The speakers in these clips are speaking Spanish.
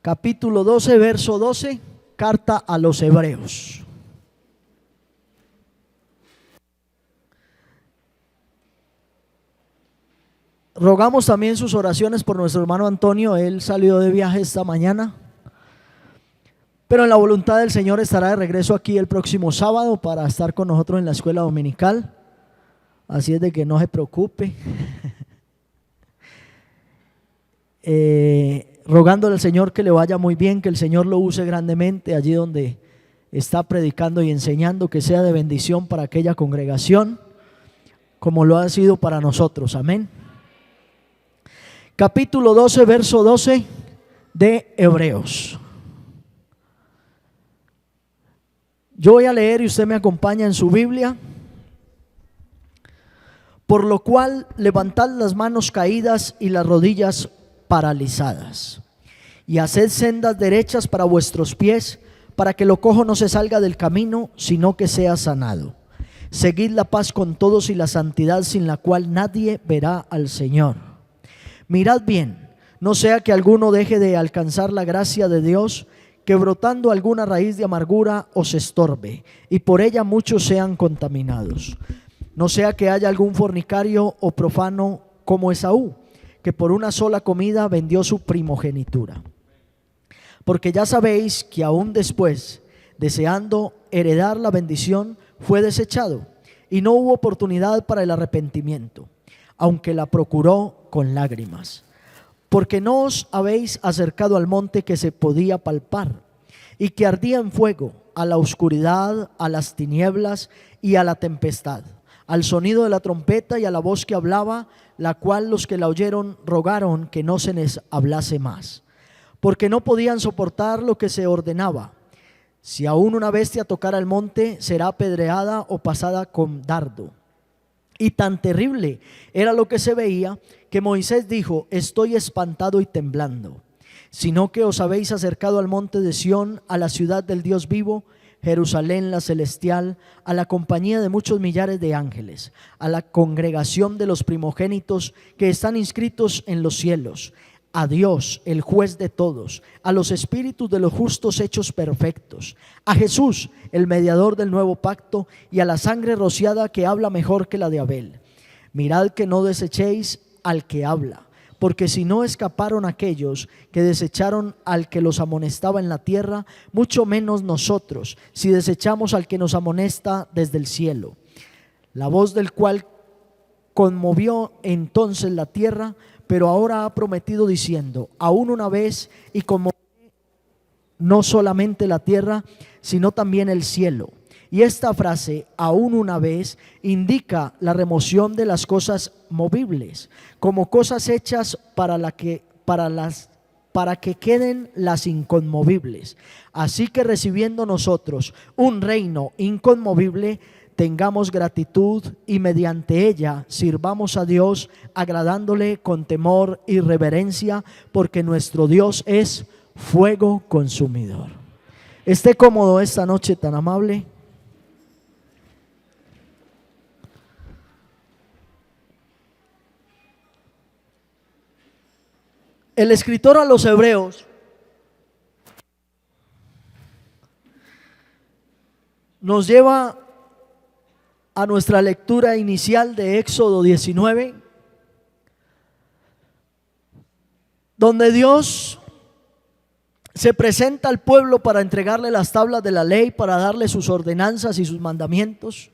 capítulo 12, verso 12, carta a los Hebreos. Rogamos también sus oraciones por nuestro hermano Antonio. Él salió de viaje esta mañana, pero en la voluntad del Señor estará de regreso aquí el próximo sábado para estar con nosotros en la escuela dominical. Así es de que no se preocupe. Rogándole al Señor que le vaya muy bien, que el Señor lo use grandemente allí donde está predicando y enseñando, que sea de bendición para aquella congregación, como lo ha sido para nosotros. Amén. Capítulo 12, verso 12 de Hebreos. Yo voy a leer y usted me acompaña en su Biblia. Por lo cual levantad las manos caídas y las rodillas paralizadas, y haced sendas derechas para vuestros pies, para que lo cojo no se salga del camino, sino que sea sanado. Seguid la paz con todos y la santidad, sin la cual nadie verá al Señor. Mirad bien, no sea que alguno deje de alcanzar la gracia de Dios, que brotando alguna raíz de amargura os estorbe, y por ella muchos sean contaminados. No sea que haya algún fornicario o profano como Esaú, que por una sola comida vendió su primogenitura. Porque ya sabéis que aún después, deseando heredar la bendición, fue desechado, y no hubo oportunidad para el arrepentimiento, aunque la procuró con lágrimas. Porque no os habéis acercado al monte que se podía palpar, y que ardía en fuego, a la oscuridad, a las tinieblas y a la tempestad, al sonido de la trompeta y a la voz que hablaba, la cual los que la oyeron rogaron que no se les hablase más, porque no podían soportar lo que se ordenaba. Si aún una bestia tocara el monte, será apedreada o pasada con dardo. Y tan terrible era lo que se veía, que Moisés dijo: estoy espantado y temblando. Sino que os habéis acercado al monte de Sión, a la ciudad del Dios vivo, Jerusalén la celestial, a la compañía de muchos millares de ángeles, a la congregación de los primogénitos que están inscritos en los cielos, a Dios, el juez de todos, a los espíritus de los justos hechos perfectos, a Jesús, el mediador del nuevo pacto, y a la sangre rociada que habla mejor que la de Abel. Mirad que no desechéis al que habla, porque si no escaparon aquellos que desecharon al que los amonestaba en la tierra, mucho menos nosotros, si desechamos al que nos amonesta desde el cielo. La voz del cual conmovió entonces la tierra, pero ahora ha prometido diciendo: aún una vez, y conmoveré no solamente la tierra, sino también el cielo. Y esta frase, aún una vez, indica la remoción de las cosas movibles, como cosas hechas para que queden las inconmovibles. Así que recibiendo nosotros un reino inconmovible, tengamos gratitud y mediante ella sirvamos a Dios, agradándole con temor y reverencia, porque nuestro Dios es fuego consumidor. Esté cómodo esta noche tan amable. El escritor a los Hebreos nos lleva a nuestra lectura inicial de Éxodo 19, donde Dios se presenta al pueblo para entregarle las tablas de la ley, para darle sus ordenanzas y sus mandamientos,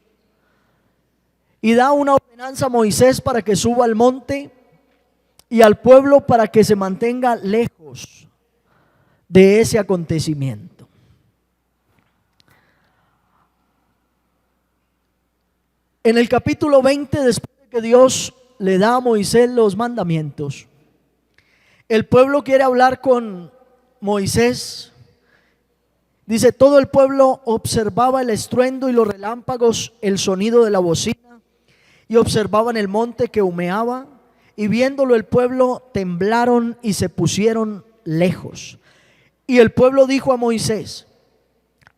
y da una ordenanza a Moisés para que suba al monte, y al pueblo para que se mantenga lejos de ese acontecimiento. En el capítulo 20, después de que Dios le da a Moisés los mandamientos, el pueblo quiere hablar con Moisés. Dice: todo el pueblo observaba el estruendo y los relámpagos, el sonido de la bocina, y observaban el monte que humeaba. Y viéndolo el pueblo temblaron y se pusieron lejos. Y el pueblo dijo a Moisés: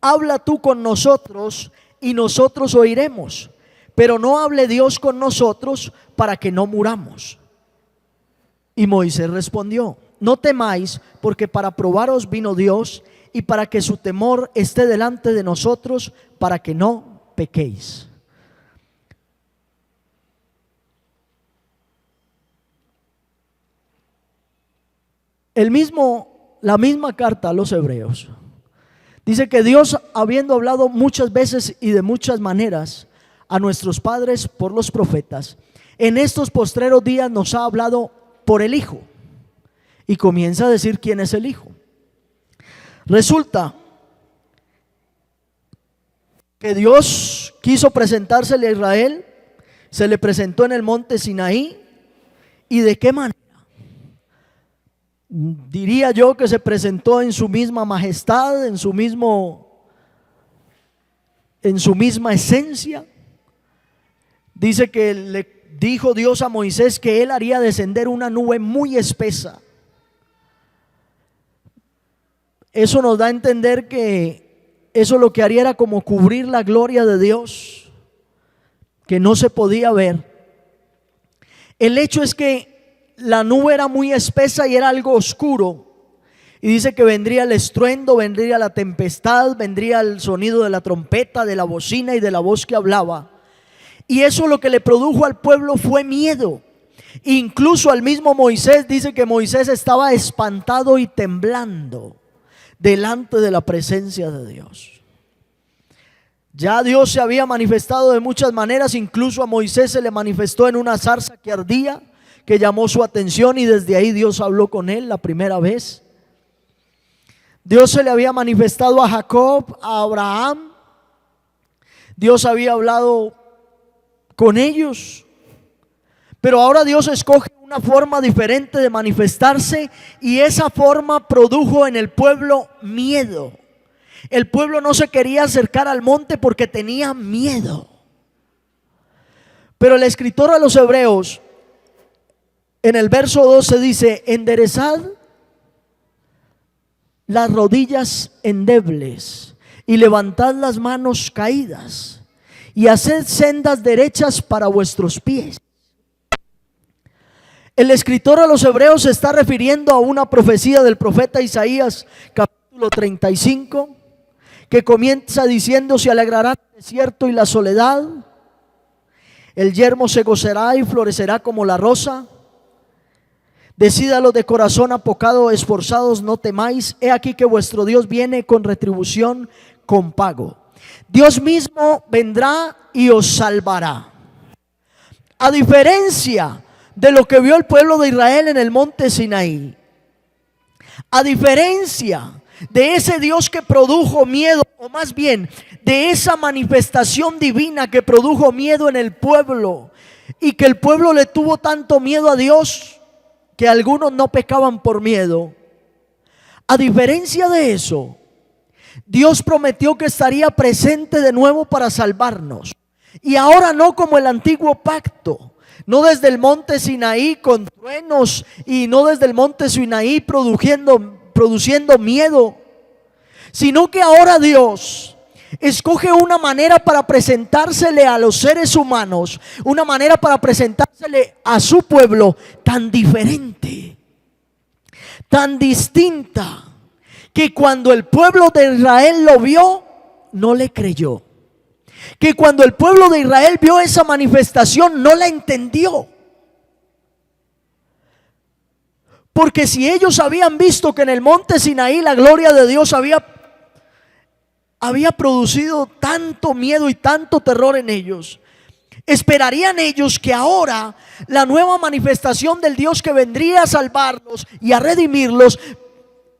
habla tú con nosotros y nosotros oiremos, pero no hable Dios con nosotros para que no muramos. Y Moisés respondió: no temáis, porque para probaros vino Dios y para que su temor esté delante de nosotros, para que no pequéis. La misma carta a los hebreos dice que Dios, habiendo hablado muchas veces y de muchas maneras a nuestros padres por los profetas, en estos postreros días nos ha hablado por el Hijo. Y comienza a decir quién es el Hijo. Resulta que Dios quiso presentársele a Israel, se le presentó en el monte Sinaí. ¿Y de qué manera? Diría yo que se presentó en su misma majestad, en su misma esencia. Dice que le dijo Dios a Moisés que él haría descender una nube muy espesa. Eso nos da a entender que eso lo que haría era como cubrir la gloria de Dios, que no se podía ver. El hecho es que la nube era muy espesa y era algo oscuro. Y dice que vendría el estruendo, vendría la tempestad, vendría el sonido de la trompeta, de la bocina y de la voz que hablaba. Y eso lo que le produjo al pueblo fue miedo. Incluso al mismo Moisés, dice que Moisés estaba espantado y temblando delante de la presencia de Dios. Ya Dios se había manifestado de muchas maneras. Incluso a Moisés se le manifestó en una zarza que ardía, que llamó su atención, y desde ahí Dios habló con él la primera vez. Dios se le había manifestado a Jacob, a Abraham. Dios había hablado con ellos, pero ahora Dios escoge una forma diferente de manifestarse, y esa forma produjo en el pueblo miedo. El pueblo no se quería acercar al monte porque tenía miedo. Pero el escritor a los hebreos, en el verso 12 dice: enderezad las rodillas endebles y levantad las manos caídas y haced sendas derechas para vuestros pies. El escritor a los hebreos se está refiriendo a una profecía del profeta Isaías, capítulo 35, que comienza diciendo: se alegrará el desierto y la soledad, el yermo se gozará y florecerá como la rosa. Decídalo de corazón apocado, esforzados, no temáis. He aquí que vuestro Dios viene con retribución, con pago. Dios mismo vendrá y os salvará. A diferencia de lo que vio el pueblo de Israel en el monte Sinaí, a diferencia de ese Dios que produjo miedo, o más bien de esa manifestación divina que produjo miedo en el pueblo, y que el pueblo le tuvo tanto miedo a Dios que algunos no pecaban por miedo. A diferencia de eso, Dios prometió que estaría presente de nuevo para salvarnos. Y ahora no como el antiguo pacto, no desde el monte Sinaí con truenos, y no desde el monte Sinaí produciendo miedo, sino que ahora Dios escoge una manera para presentársele a los seres humanos, una manera para presentársele a su pueblo tan diferente, tan distinta, que cuando el pueblo de Israel lo vio, no le creyó. Que cuando el pueblo de Israel vio esa manifestación, no la entendió. Porque si ellos habían visto que en el monte Sinaí la gloria de Dios había producido tanto miedo y tanto terror en ellos, esperarían ellos que ahora la nueva manifestación del Dios que vendría a salvarlos y a redimirlos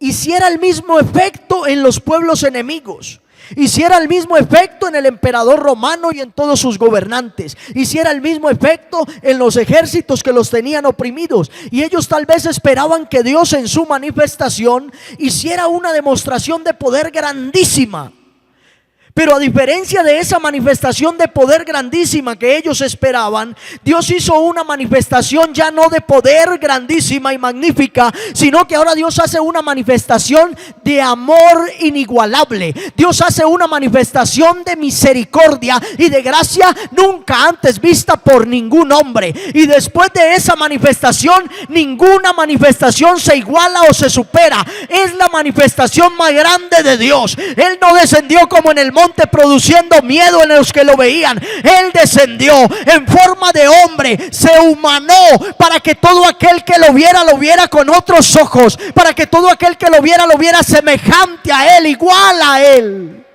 hiciera el mismo efecto en los pueblos enemigos, hiciera el mismo efecto en el emperador romano y en todos sus gobernantes, hiciera el mismo efecto en los ejércitos que los tenían oprimidos. Y ellos tal vez esperaban que Dios en su manifestación hiciera una demostración de poder grandísima. Pero a diferencia de esa manifestación de poder grandísima que ellos esperaban, Dios hizo una manifestación ya no de poder grandísima y magnífica, sino que ahora Dios hace una manifestación de amor inigualable. Dios hace una manifestación de misericordia y de gracia nunca antes vista por ningún hombre. Y después de esa manifestación, ninguna manifestación se iguala o se supera. Es la manifestación más grande de Dios. Él no descendió como en el monte produciendo miedo en los que lo veían. Él descendió en forma de hombre, se humanó para que todo aquel que lo viera con otros ojos, para que todo aquel que lo viera semejante a Él, igual a Él.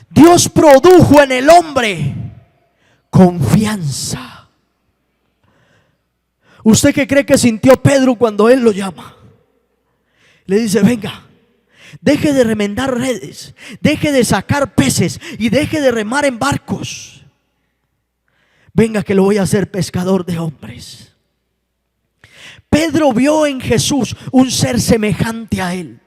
Dios produjo en el hombre confianza. ¿Usted qué cree que sintió Pedro cuando Él lo llama? Le dice: venga, deje de remendar redes, deje de sacar peces y deje de remar en barcos. Venga que lo voy a hacer pescador de hombres. Pedro vio en Jesús un ser semejante a Él.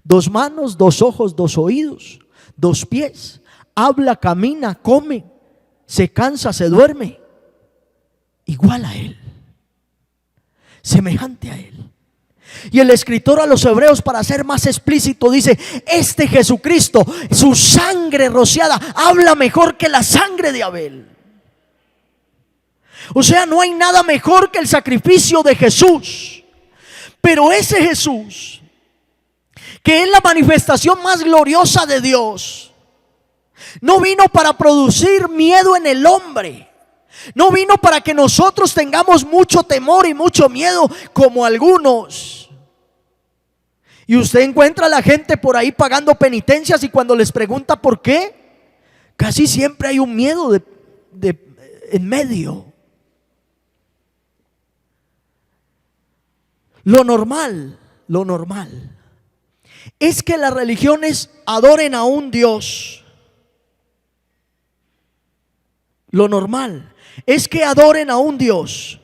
2 manos, 2 ojos, 2 oídos, 2 pies. Habla, camina, come, se cansa, se duerme. Igual a Él, semejante a Él. Y el escritor a los hebreos, para ser más explícito, dice: este Jesucristo, su sangre rociada, habla mejor que la sangre de Abel. O sea, no hay nada mejor que el sacrificio de Jesús. Pero ese Jesús, que es la manifestación más gloriosa de Dios, no vino para producir miedo en el hombre. No vino para que nosotros tengamos mucho temor y mucho miedo como algunos. Y usted encuentra a la gente por ahí pagando penitencias, y cuando les pregunta por qué, casi siempre hay un miedo en medio. Lo normal es que las religiones adoren a un Dios. Lo normal es que adoren a un Dios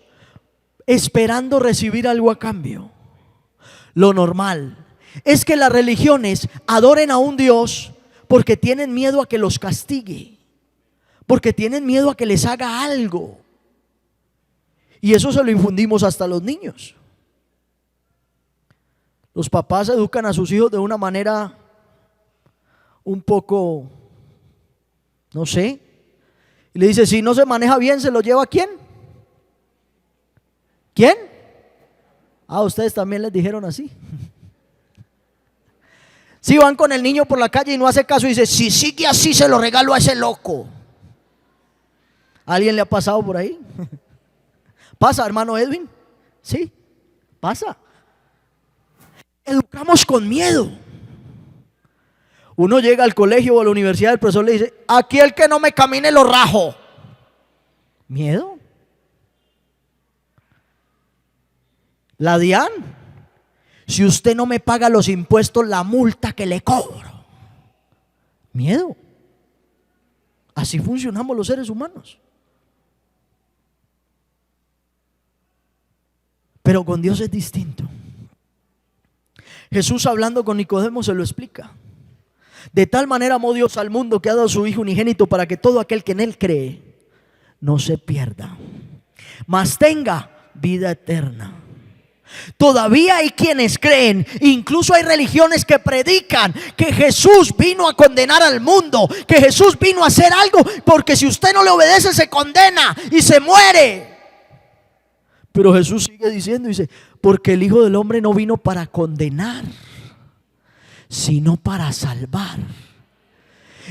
esperando recibir algo a cambio. Lo normal es que las religiones adoren a un Dios porque tienen miedo a que los castigue, porque tienen miedo a que les haga algo. Y eso se lo infundimos hasta a los niños. Los papás educan a sus hijos de una manera un poco, no sé, y le dice: si no se maneja bien, ¿se lo lleva a quién? ¿Quién? Ah, ustedes también les dijeron así. Si van con el niño por la calle y no hace caso, y dice: si sigue así, se lo regalo a ese loco. ¿A alguien le ha pasado por ahí? ¿Pasa, hermano Edwin? Sí, pasa. Educamos con miedo. Uno llega al colegio o a la universidad, el profesor le dice: aquí el que no me camine lo rajo. Miedo. La DIAN: si usted no me paga los impuestos, la multa que le cobro. Miedo. Así funcionamos los seres humanos. Pero con Dios es distinto. Jesús, hablando con Nicodemo, se lo explica: de tal manera amó Dios al mundo, que ha dado a su Hijo unigénito, para que todo aquel que en Él cree no se pierda, mas tenga vida eterna. Todavía hay quienes creen, incluso hay religiones que predican que Jesús vino a condenar al mundo, que Jesús vino a hacer algo, porque si usted no le obedece se condena y se muere. Pero Jesús sigue diciendo, dice: porque el Hijo del Hombre no vino para condenar, sino para salvar.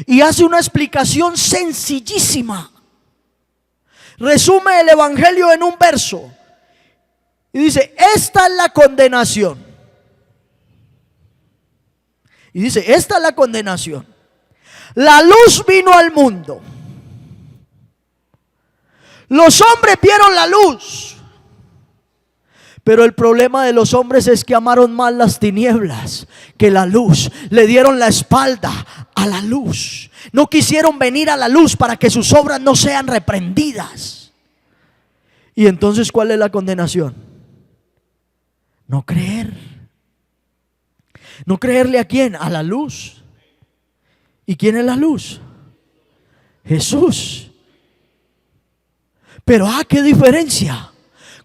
Y hace una explicación sencillísima. Resume el evangelio en un verso y dice: esta es la condenación. Y dice: esta es la condenación. La luz vino al mundo. Los hombres vieron la luz, pero el problema de los hombres es que amaron más las tinieblas que la luz. Le dieron la espalda a la luz. No quisieron venir a la luz para que sus obras no sean reprendidas. Y entonces, ¿cuál es la condenación? No creer. ¿No creerle a quién? A la luz. ¿Y quién es la luz? Jesús. Pero qué diferencia.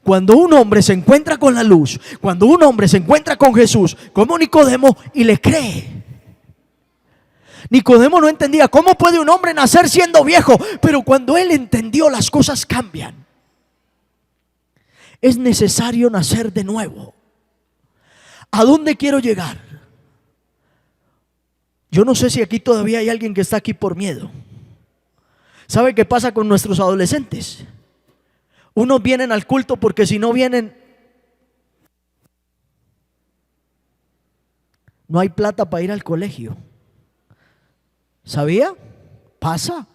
Cuando un hombre se encuentra con la luz, cuando un hombre se encuentra con Jesús, como Nicodemo, y le cree. Nicodemo no entendía cómo puede un hombre nacer siendo viejo, pero cuando él entendió, las cosas cambian. Es necesario nacer de nuevo. ¿A dónde quiero llegar? Yo no sé si aquí todavía hay alguien que está aquí por miedo. ¿Sabe qué pasa con nuestros adolescentes? Unos vienen al culto porque si no vienen, no hay plata para ir al colegio. ¿Sabía? Pasa.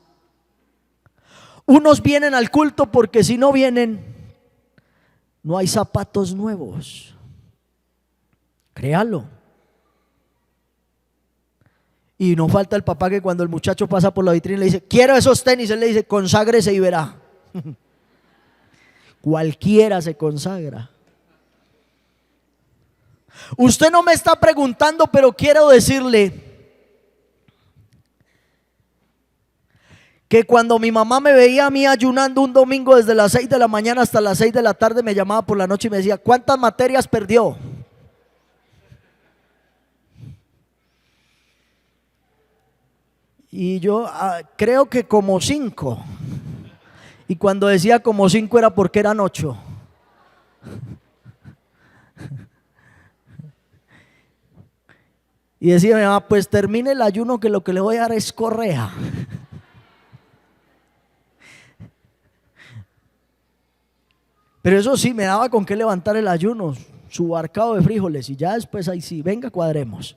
Unos vienen al culto porque si no vienen, no hay zapatos nuevos. Créalo. Y no falta el papá que cuando el muchacho pasa por la vitrina le dice: quiero esos tenis. Él le dice: conságrese y verá. Cualquiera se consagra. Usted no me está preguntando, pero quiero decirle que cuando mi mamá me veía a mí ayunando un domingo desde las 6 de la mañana hasta las 6 de la tarde, me llamaba por la noche y me decía: ¿cuántas materias perdió? Y yo creo que como 5. Y cuando decía como 5 era porque eran 8. Y decía mi mamá: pues termine el ayuno, que lo que le voy a dar es correa. Pero eso sí, me daba con qué levantar el ayuno, su barcado de frijoles, y ya después ahí sí, venga, cuadremos.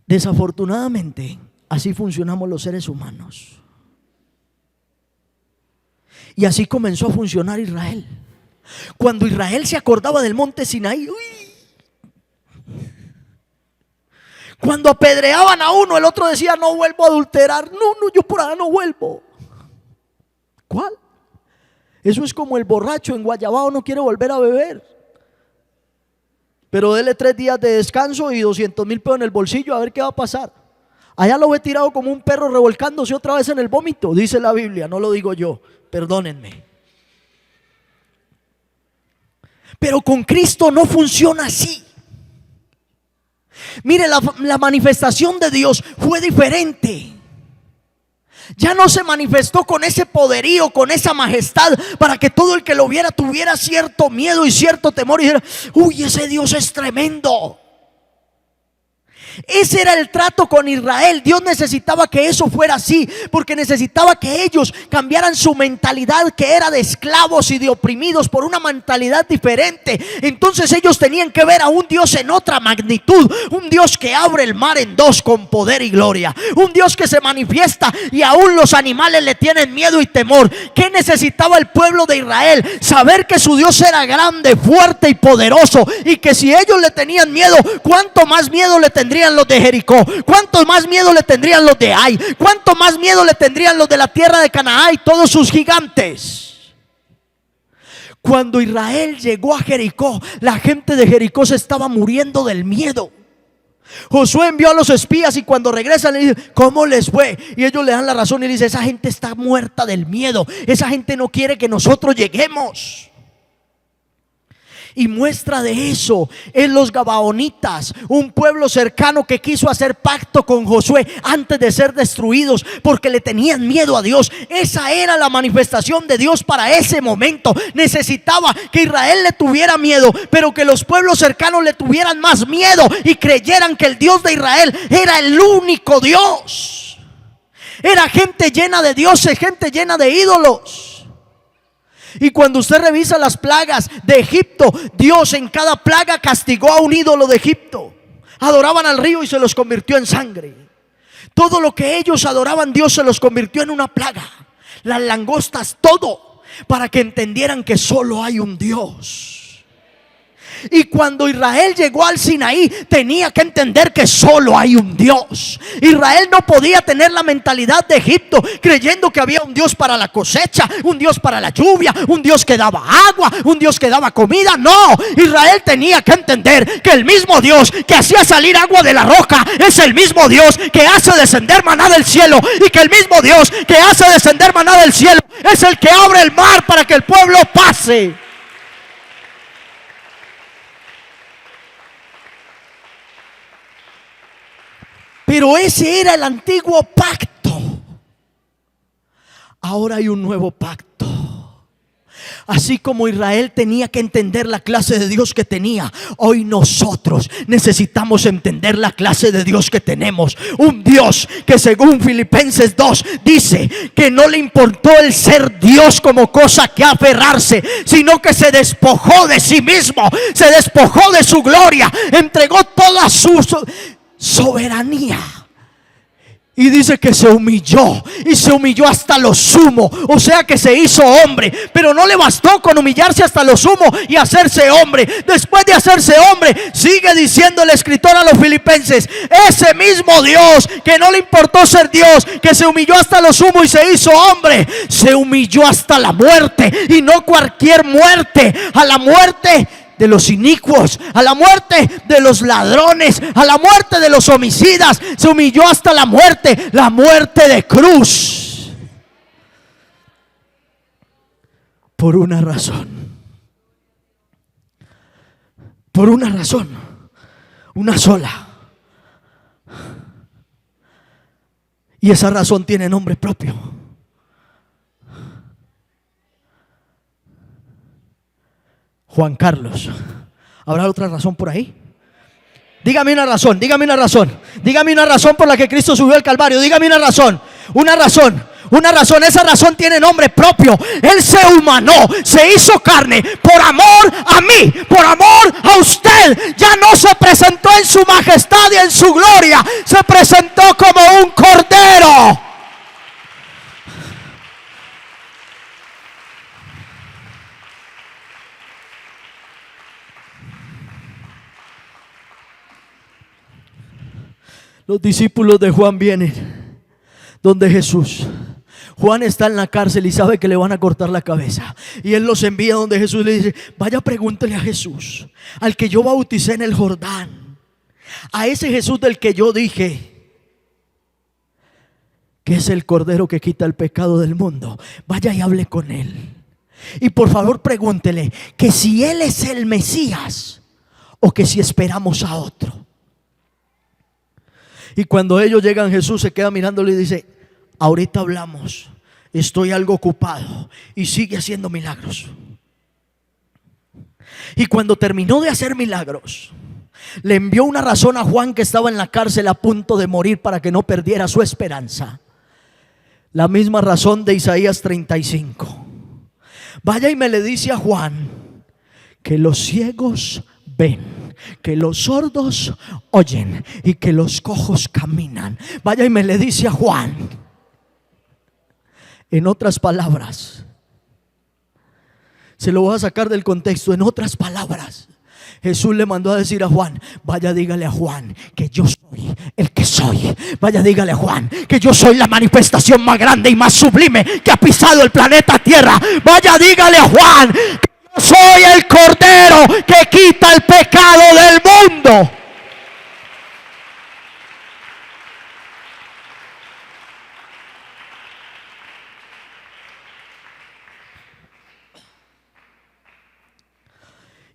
Desafortunadamente, así funcionamos los seres humanos. Y así comenzó a funcionar Israel. Cuando Israel se acordaba del monte Sinaí, cuando apedreaban a uno, el otro decía: no vuelvo a adulterar. No, yo por allá no vuelvo. ¿Cuál? Eso es como el borracho en Guayabao, no quiere volver a beber. Pero dele 3 días de descanso y 200,000 pesos en el bolsillo, a ver qué va a pasar. Allá lo ve tirado como un perro revolcándose otra vez en el vómito, dice la Biblia, no lo digo yo, perdónenme. Pero con Cristo no funciona así. Mire, la manifestación de Dios fue diferente. Ya no se manifestó con ese poderío, con esa majestad, para que todo el que lo viera tuviera cierto miedo y cierto temor y dijera: uy, ese Dios es tremendo. Ese era el trato con Israel. Dios necesitaba que eso fuera así, porque necesitaba que ellos cambiaran su mentalidad, que era de esclavos y de oprimidos, por una mentalidad diferente. Entonces ellos tenían que ver a un Dios en otra magnitud, un Dios que abre el mar en dos con poder y gloria, un Dios que se manifiesta y aún los animales le tienen miedo y temor. ¿Qué necesitaba el pueblo de Israel? Saber que su Dios era grande, fuerte y poderoso, y que si ellos le tenían miedo, ¿cuánto más miedo le tendrían los de Jericó? ¿Cuánto más miedo le tendrían los de Ai? ¿Cuánto más miedo le tendrían los de la tierra de Canaán y todos sus gigantes? Cuando Israel llegó a Jericó, la gente de Jericó se estaba muriendo del miedo. Josué envió a los espías y cuando regresan le dicen: ¿cómo les fue? Y ellos le dan la razón y le dicen: esa gente está muerta del miedo, esa gente no quiere que nosotros lleguemos. Y muestra de eso es los gabaonitas, un pueblo cercano que quiso hacer pacto con Josué antes de ser destruidos, porque le tenían miedo a Dios. Esa era la manifestación de Dios para ese momento. Necesitaba que Israel le tuviera miedo, pero que los pueblos cercanos le tuvieran más miedo y creyeran que el Dios de Israel era el único Dios. Era gente llena de dioses, gente llena de ídolos. Y cuando usted revisa las plagas de Egipto, Dios en cada plaga castigó a un ídolo de Egipto. Adoraban al río y se los convirtió en sangre. Todo lo que ellos adoraban, Dios se los convirtió en una plaga. Las langostas, todo, para que entendieran que solo hay un Dios. Y cuando Israel llegó al Sinaí, tenía que entender que solo hay un Dios. Israel no podía tener la mentalidad de Egipto, creyendo que había un Dios para la cosecha, un Dios para la lluvia, un Dios que daba agua, un Dios que daba comida. No, Israel tenía que entender que el mismo Dios que hacía salir agua de la roca es el mismo Dios que hace descender maná del cielo, y que el mismo Dios que hace descender maná del cielo es el que abre el mar para que el pueblo pase. Pero ese era el antiguo pacto. Ahora hay un nuevo pacto. Así como Israel tenía que entender la clase de Dios que tenía, hoy nosotros necesitamos entender la clase de Dios que tenemos. Un Dios que, según Filipenses 2, dice que no le importó el ser Dios como cosa que aferrarse, sino que se despojó de sí mismo, se despojó de su gloria, entregó toda su soberanía. Y dice que se humilló, y se humilló hasta lo sumo. O sea que se hizo hombre. Pero no le bastó con humillarse hasta lo sumo y hacerse hombre. Después de hacerse hombre, sigue diciendo el escritor a los filipenses, ese mismo Dios que no le importó ser Dios, que se humilló hasta lo sumo y se hizo hombre, se humilló hasta la muerte. Y no cualquier muerte, a la muerte de los inicuos, a la muerte de los ladrones, a la muerte de los homicidas. Se humilló hasta la muerte de cruz. Por una razón, una sola. Y esa razón tiene nombre propio. Juan Carlos. ¿Habrá otra razón por ahí? Dígame una razón, dígame una razón. Dígame una razón por la que Cristo subió al Calvario. Dígame una razón, una razón. Una razón, esa razón tiene nombre propio. Él se humanó, se hizo carne por amor a mí, por amor a usted. Ya no se presentó en su majestad y en su gloria, se presentó como un cordero. Los discípulos de Juan vienen donde Jesús. Juan está en la cárcel y sabe que le van a cortar la cabeza. Y él los envía donde Jesús. Le dice, vaya, pregúntele a Jesús, al que yo bauticé en el Jordán, a ese Jesús del que yo dije que es el Cordero que quita el pecado del mundo. Vaya y hable con él. Y por favor pregúntele que si él es el Mesías o que si esperamos a otro. Y cuando ellos llegan, Jesús se queda mirándole y dice, ahorita hablamos, estoy algo ocupado. Y sigue haciendo milagros. Y cuando terminó de hacer milagros, le envió una razón a Juan, que estaba en la cárcel a punto de morir, para que no perdiera su esperanza. La misma razón de Isaías 35. Vaya y me le dice a Juan que los ciegos ven, que los sordos oyen y que los cojos caminan. Vaya y me le dice a Juan. En otras palabras, se lo voy a sacar del contexto. En otras palabras, Jesús le mandó a decir a Juan, vaya, dígale a Juan que yo soy el que soy. Vaya, dígale a Juan que yo soy la manifestación más grande y más sublime que ha pisado el planeta Tierra. Vaya, dígale a Juan que yo soy el Cordero que quita el pecado del mundo.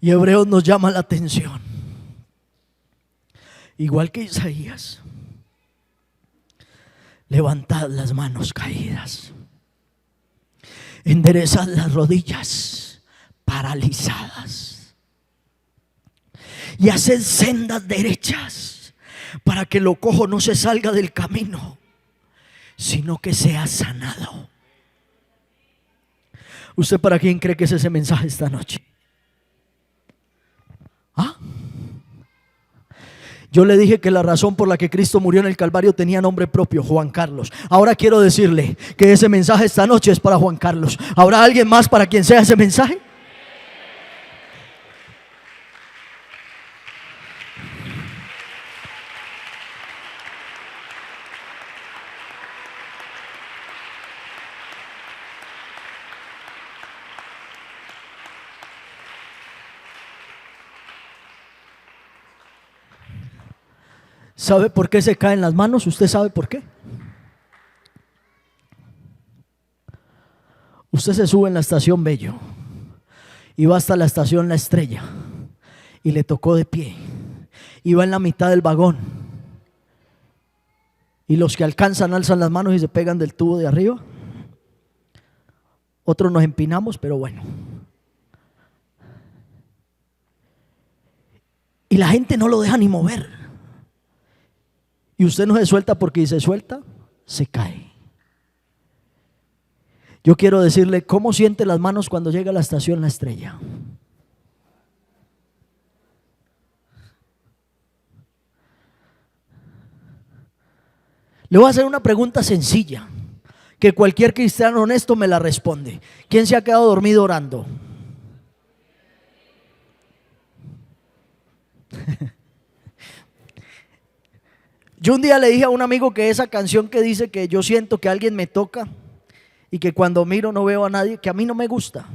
Y Hebreos nos llama la atención, igual que Isaías. Levantad las manos caídas, enderezad las rodillas paralizadas y haced sendas derechas, para que lo cojo no se salga del camino, sino que sea sanado. ¿Usted para quién cree que es ese mensaje esta noche? ¿Ah? Yo le dije que la razón por la que Cristo murió en el Calvario tenía nombre propio, Juan Carlos. Ahora quiero decirle que ese mensaje esta noche es para Juan Carlos. ¿Habrá alguien más para quien sea ese mensaje? ¿Sabe por qué se caen las manos? ¿Usted sabe por qué? Usted se sube en la estación Bello y va hasta la estación La Estrella y le tocó de pie. Iba en la mitad del vagón y los que alcanzan alzan las manos y se pegan del tubo de arriba. Otros nos empinamos, pero bueno. Y la gente no lo deja ni mover. Y usted no se suelta, porque si se suelta, se cae. Yo quiero decirle, ¿cómo siente las manos cuando llega a la estación La Estrella? Le voy a hacer una pregunta sencilla, que cualquier cristiano honesto me la responde. ¿Quién se ha quedado dormido orando? Yo un día le dije a un amigo que esa canción que dice que yo siento que alguien me toca y que cuando miro no veo a nadie, que a mí no me gusta.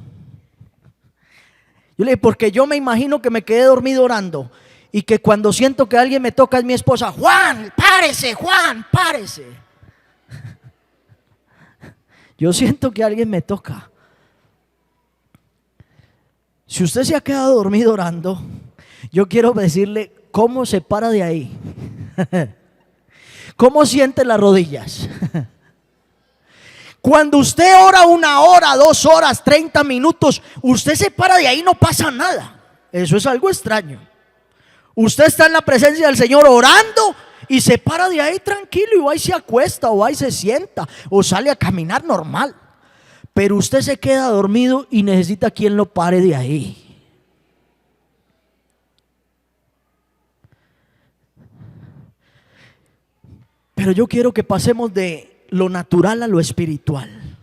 Yo le dije, porque yo me imagino que me quedé dormido orando y que cuando siento que alguien me toca es mi esposa. Juan, párese, Juan, párese. Yo siento que alguien me toca. Si usted se ha quedado dormido orando, yo quiero decirle cómo se para de ahí. ¿Cómo siente las rodillas? Cuando usted ora 1 hora, 2 horas, 30 minutos, usted se para de ahí, no pasa nada. Eso es algo extraño. Usted está en la presencia del Señor orando y se para de ahí tranquilo y va y se acuesta o va y se sienta o sale a caminar normal. Pero usted se queda dormido y necesita quien lo pare de ahí. Pero yo quiero que pasemos de lo natural a lo espiritual.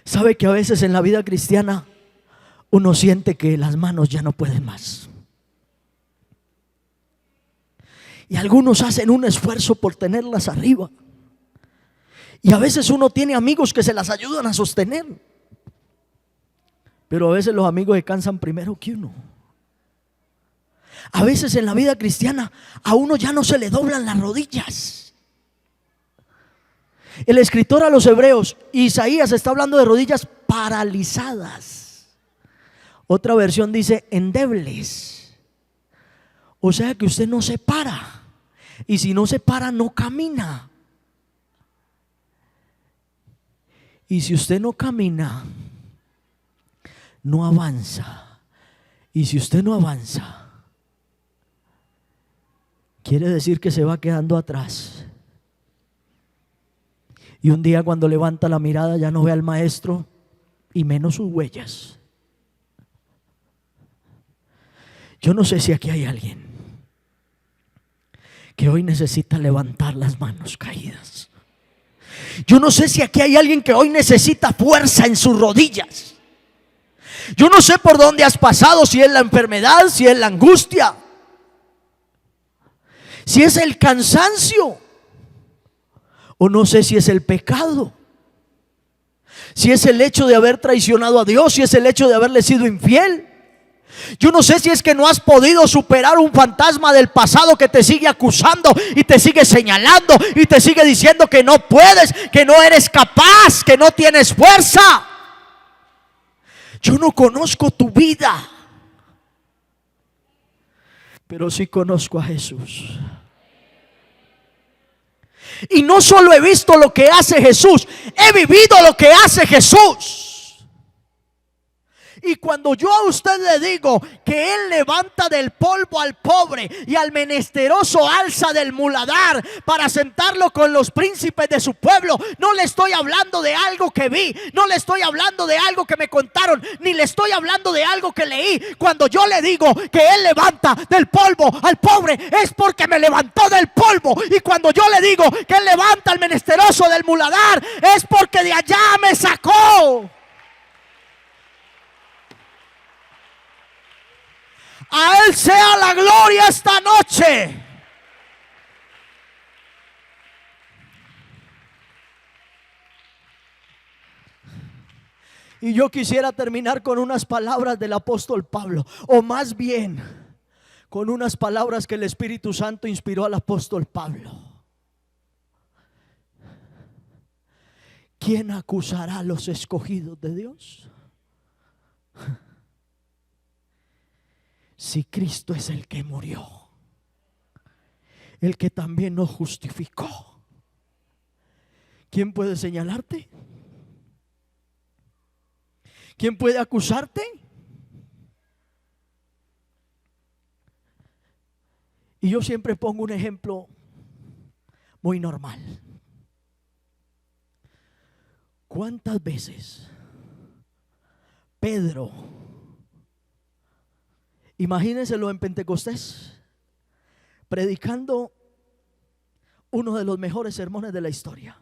¿Sabe que a veces en la vida cristiana uno siente que las manos ya no pueden más? Y algunos hacen un esfuerzo por tenerlas arriba. Y a veces uno tiene amigos que se las ayudan a sostener. Pero a veces los amigos se cansan primero que uno. A veces en la vida cristiana a uno ya no se le doblan las rodillas. El escritor a los Hebreos, Isaías, está hablando de rodillas paralizadas. Otra versión dice endebles. O sea que usted no se para. Y si no se para, no camina. Y si usted no camina, no avanza. Y si usted no avanza, quiere decir que se va quedando atrás. Y un día cuando levanta la mirada ya no ve al maestro y menos sus huellas. Yo no sé si aquí hay alguien que hoy necesita levantar las manos caídas. Yo no sé si aquí hay alguien que hoy necesita fuerza en sus rodillas. Yo no sé por dónde has pasado, si es la enfermedad, si es la angustia, si es el cansancio, o no sé si es el pecado, si es el hecho de haber traicionado a Dios, si es el hecho de haberle sido infiel. Yo no sé si es que no has podido superar un fantasma del pasado que te sigue acusando y te sigue señalando y te sigue diciendo que no puedes, que no eres capaz, que no tienes fuerza. Yo no conozco tu vida, pero sí conozco a Jesús. Y no solo he visto lo que hace Jesús, he vivido lo que hace Jesús. Y cuando yo a usted le digo que Él levanta del polvo al pobre y al menesteroso alza del muladar para sentarlo con los príncipes de su pueblo, no le estoy hablando de algo que vi, no le estoy hablando de algo que me contaron, ni le estoy hablando de algo que leí. Cuando yo le digo que Él levanta del polvo al pobre, es porque me levantó del polvo. Y cuando yo le digo que Él levanta al menesteroso del muladar, es porque de allá me sacó. A Él sea la gloria esta noche. Y yo quisiera terminar con unas palabras del apóstol Pablo, o más bien con unas palabras que el Espíritu Santo inspiró al apóstol Pablo. ¿Quién acusará a los escogidos de Dios? Si Cristo es el que murió, el que también nos justificó, ¿quién puede señalarte? ¿Quién puede acusarte? Y yo siempre pongo un ejemplo muy normal. ¿Cuántas veces Pedro, imagínenselo en Pentecostés, predicando uno de los mejores sermones de la historia,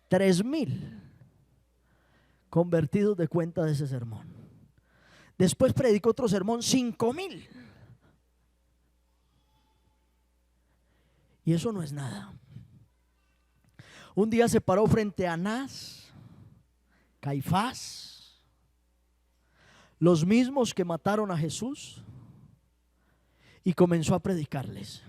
3,000 convertidos de cuenta de ese sermón. Después predicó otro sermón, 5,000. Y eso no es nada. Un día se paró frente a Anás, Caifás, los mismos que mataron a Jesús, y comenzó a predicarles.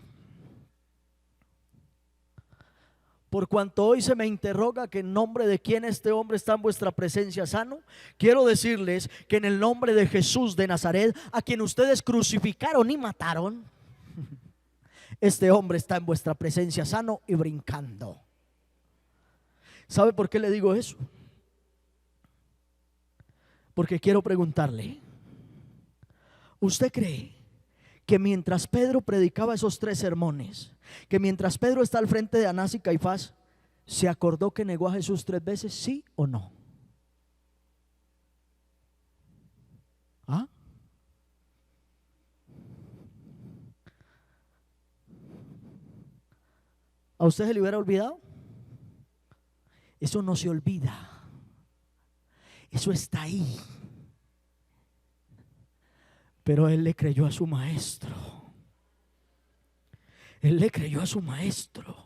Por cuanto hoy se me interroga que en nombre de quién este hombre está en vuestra presencia sano, quiero decirles que en el nombre de Jesús de Nazaret, a quien ustedes crucificaron y mataron, este hombre está en vuestra presencia sano y brincando. ¿Sabe por qué le digo eso? Porque quiero preguntarle, ¿usted cree que mientras Pedro predicaba esos 3 sermones, que mientras Pedro está al frente de Anás y Caifás, se acordó que negó a Jesús 3 veces, sí o no? ¿Ah? ¿A usted se le hubiera olvidado? Eso no se olvida. Eso está ahí. Pero él le creyó a su maestro. Él le creyó a su maestro.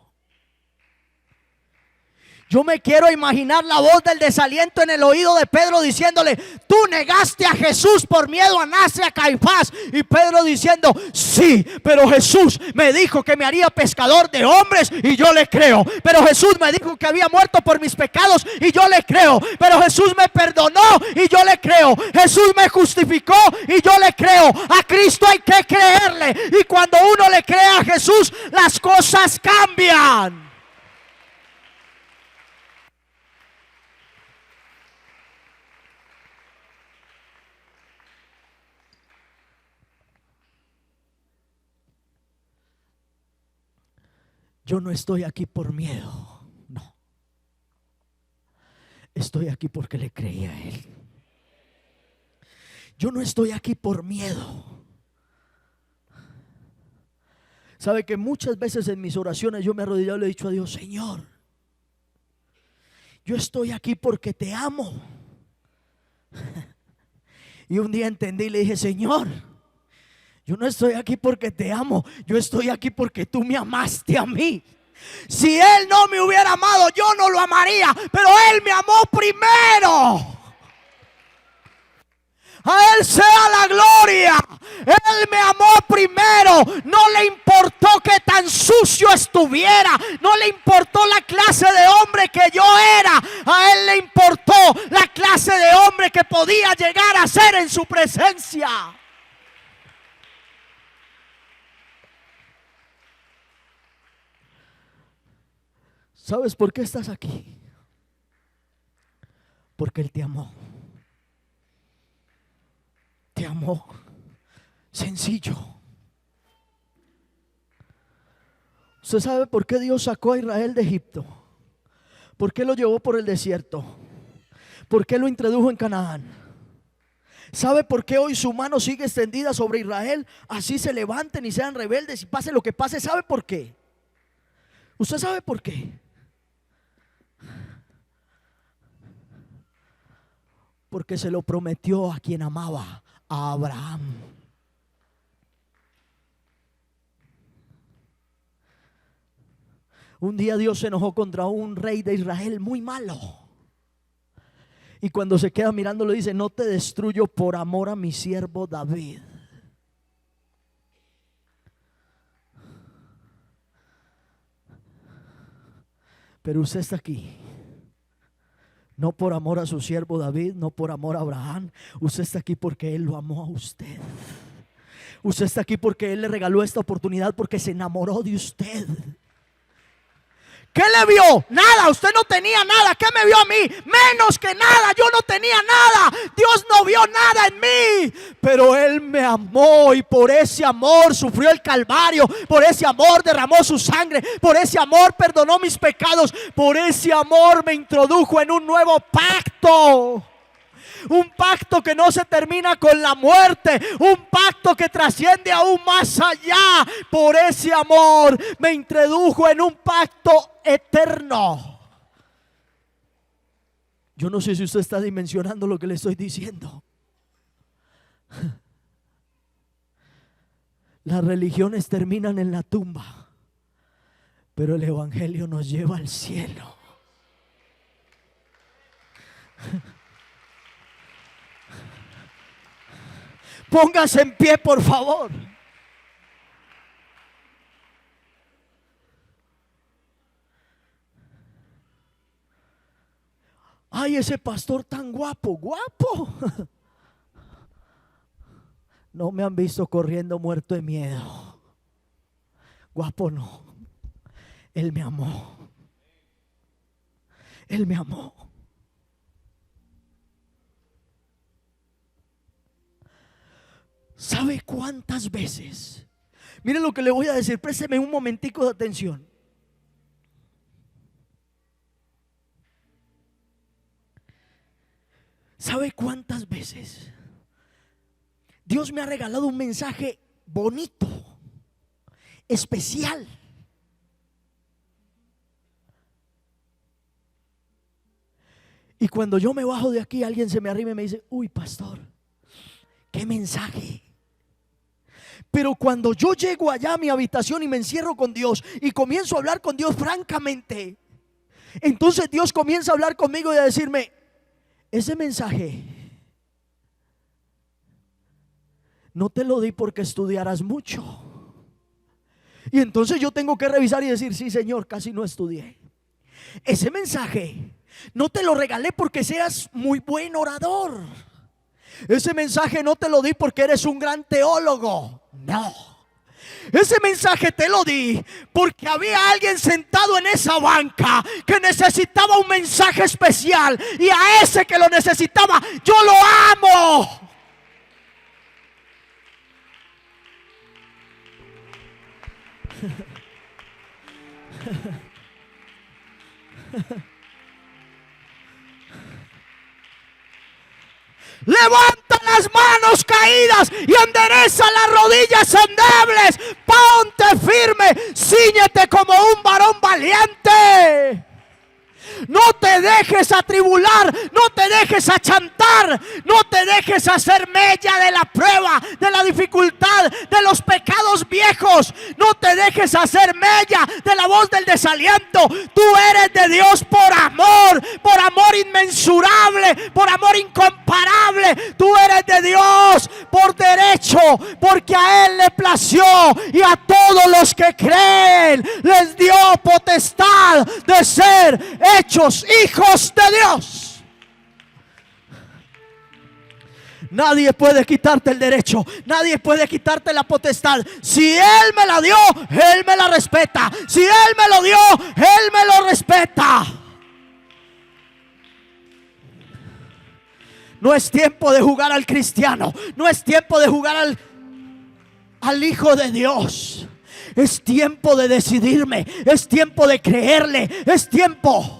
Yo me quiero imaginar la voz del desaliento en el oído de Pedro diciéndole: tú negaste a Jesús por miedo a Anás y a Caifás. Y Pedro diciendo: sí, pero Jesús me dijo que me haría pescador de hombres y yo le creo. Pero Jesús me dijo que había muerto por mis pecados y yo le creo. Pero Jesús me perdonó y yo le creo. Jesús me justificó y yo le creo. A Cristo hay que creerle. Y cuando uno le cree a Jesús, las cosas cambian. Yo no estoy aquí por miedo, no. Estoy aquí porque le creí a Él. Yo no estoy aquí por miedo. Sabe que muchas veces en mis oraciones yo me he arrodillado y le he dicho a Dios: Señor, yo estoy aquí porque te amo. Y un día entendí y le dije: Señor, yo no estoy aquí porque te amo, yo estoy aquí porque tú me amaste a mí. Si Él no me hubiera amado, yo no lo amaría, pero Él me amó primero. A Él sea la gloria. Él me amó primero. No le importó que tan sucio estuviera. No le importó la clase de hombre que yo era. A Él le importó la clase de hombre que podía llegar a ser en su presencia. ¿Sabes por qué estás aquí? Porque Él te amó. Te amó. Sencillo. ¿Usted sabe por qué Dios sacó a Israel de Egipto? ¿Por qué lo llevó por el desierto? ¿Por qué lo introdujo en Canaán? ¿Sabe por qué hoy su mano sigue extendida sobre Israel? Así se levanten y sean rebeldes y pase lo que pase. ¿Sabe por qué? ¿Usted sabe por qué? Porque se lo prometió a quien amaba, a Abraham. Un día Dios se enojó contra un rey de Israel muy malo. Y cuando se queda mirando le dice: no te destruyo por amor a mi siervo David. Pero usted está aquí no por amor a su siervo David, no por amor a Abraham. Usted está aquí porque Él lo amó a usted. Usted está aquí porque Él le regaló esta oportunidad, porque se enamoró de usted. ¿Qué le vio? Nada, usted no tenía nada. ¿Qué me vio a mí? Menos que nada, yo no tenía nada. Dios no vio nada en mí, pero Él me amó y por ese amor sufrió el Calvario. Por ese amor derramó su sangre. Por ese amor perdonó mis pecados. Por ese amor me introdujo en un nuevo pacto. Un pacto que no se termina con la muerte. Un pacto que trasciende aún más allá. Por ese amor me introdujo en un pacto eterno. Yo no sé si usted está dimensionando lo que le estoy diciendo. Las religiones terminan en la tumba, pero el evangelio nos lleva al cielo. Póngase en pie, por favor. Ay, ese pastor tan guapo, guapo. No me han visto corriendo muerto de miedo. Guapo no. Él me amó. Él me amó. ¿Sabe cuántas veces? Mire lo que le voy a decir, présteme un momentico de atención. ¿Sabe cuántas veces Dios me ha regalado un mensaje bonito, especial? Y cuando yo me bajo de aquí, alguien se me arriba y me dice: uy, pastor, qué mensaje. Pero cuando yo llego allá a mi habitación y me encierro con Dios y comienzo a hablar con Dios francamente, entonces Dios comienza a hablar conmigo y a decirme: ese mensaje no te lo di porque estudiaras mucho. Y entonces yo tengo que revisar y decir: sí, Señor, casi no estudié. Ese mensaje no te lo regalé porque seas muy buen orador. Ese mensaje no te lo di porque eres un gran teólogo. No. Ese mensaje te lo di porque había alguien sentado en esa banca que necesitaba un mensaje especial, y a ese que lo necesitaba yo lo amo. Levanta las manos caídas y endereza las rodillas endebles. Ponte firme, cíñete como un varón valiente. No te dejes atribular, no te dejes achantar, no te dejes hacer mella de la prueba, de la dificultad, de los pecados viejos. No te dejes hacer mella de la voz del desaliento. Tú eres de Dios por amor inmensurable, por amor incomparable. Tú eres de Dios por derecho, porque a Él le plació, y a todos los que creen les dio potestad de ser hechos hijos de Dios. Nadie puede quitarte el derecho, nadie puede quitarte la potestad. Si Él me la dio, Él me la respeta. Si Él me lo dio, Él me lo respeta. No es tiempo de jugar al cristiano, no es tiempo de jugar al Hijo de Dios. Es tiempo de decidirme, es tiempo de creerle, es tiempo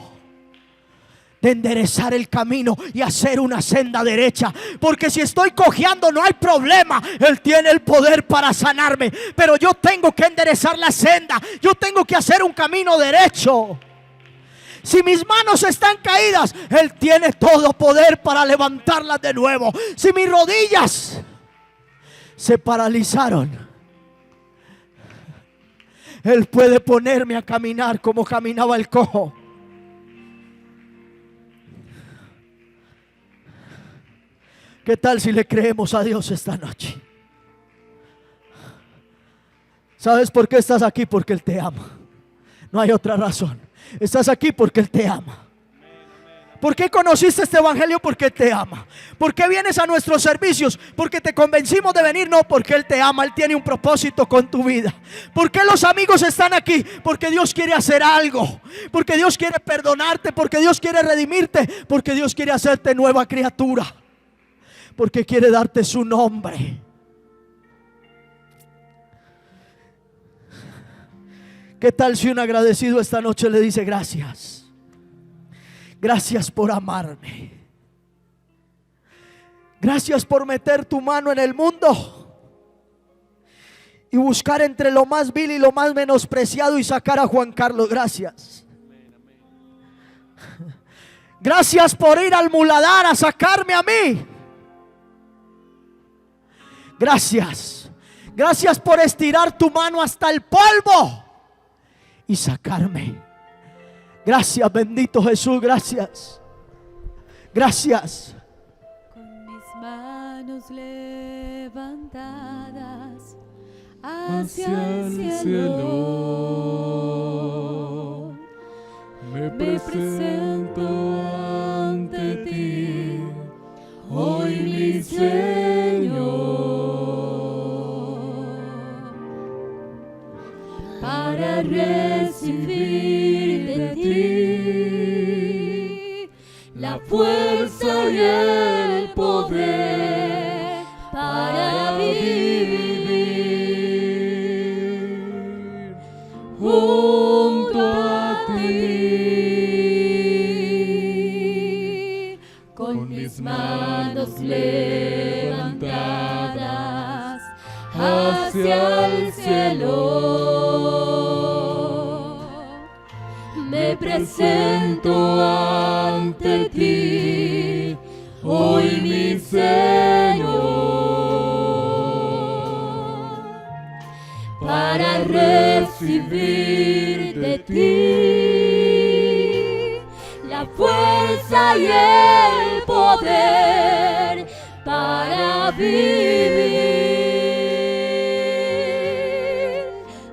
de enderezar el camino y hacer una senda derecha. Porque si estoy cojeando no hay problema, Él tiene el poder para sanarme, pero yo tengo que enderezar la senda, yo tengo que hacer un camino derecho. Si mis manos están caídas, Él tiene todo poder para levantarlas de nuevo. Si mis rodillas se paralizaron, Él puede ponerme a caminar como caminaba el cojo. ¿Qué tal si le creemos a Dios esta noche? ¿Sabes por qué estás aquí? Porque Él te ama. No hay otra razón. Estás aquí porque Él te ama. ¿Por qué conociste este evangelio? Porque Él te ama. ¿Por qué vienes a nuestros servicios? Porque te convencimos de venir. No, porque Él te ama. Él tiene un propósito con tu vida. ¿Por qué los amigos están aquí? Porque Dios quiere hacer algo. Porque Dios quiere perdonarte. Porque Dios quiere redimirte. Porque Dios quiere hacerte nueva criatura. Porque quiere darte su nombre. ¿Qué tal si un agradecido esta noche le dice: gracias? Gracias por amarme. Gracias por meter tu mano en el mundo y buscar entre lo más vil y lo más menospreciado y sacar a Juan Carlos. Gracias. Gracias por ir al muladar a sacarme a mí. Gracias. Gracias por estirar tu mano hasta el polvo y sacarme. Gracias, bendito Jesús, gracias. Gracias. Con mis manos levantadas hacia el cielo, me presento ante ti, hoy mi Señor, para recibir de ti la fuerza y el poder para vivir junto a ti, con mis manos levantadas hacia el cielo. Me presento ante ti, hoy mi Señor, para recibir de ti la fuerza y el poder para vivir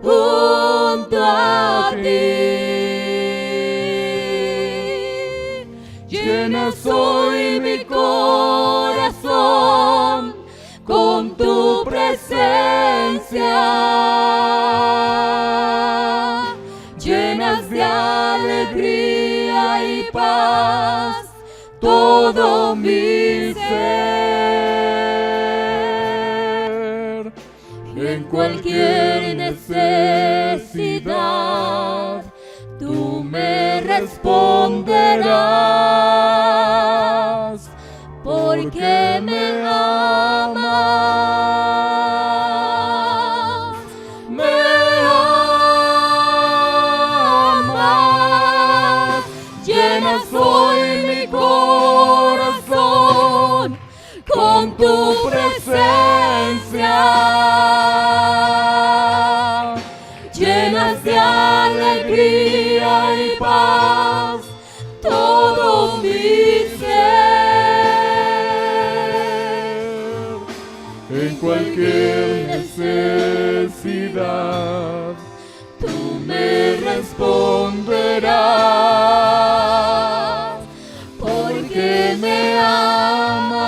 junto a ti. Llena hoy mi corazón con tu presencia. Llenas de alegría y paz todo mi ser. En cualquier necesidad tú me responderás, porque me amas, me amas. Llenas hoy mi corazón con tu presencia. Llenas de alegría y paz todo mi ser. En cualquier necesidad tú me responderás, porque me amas,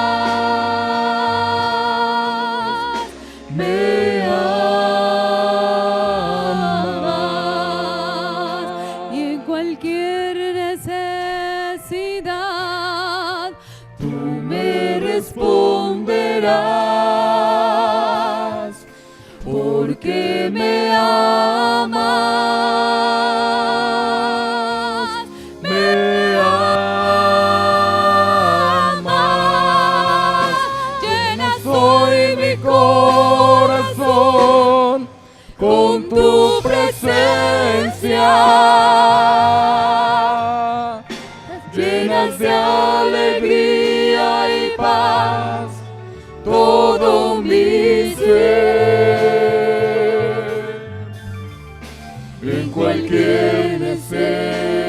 me amas. Y en cualquier necesidad tú me responderás, porque me amas, me amas. Llenas hoy mi corazón con tu presencia. Llenas de alegría y paz todo mi ser. En cualquier necesidad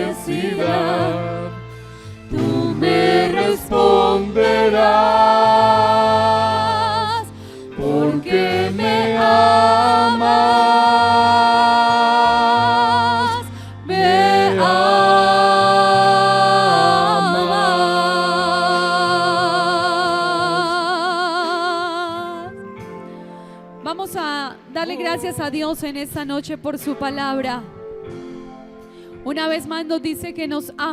tú me responderás, porque me amas, me amas. a darle gracias a Dios en esta noche por su palabra. Una vez más nos dice que nos ama.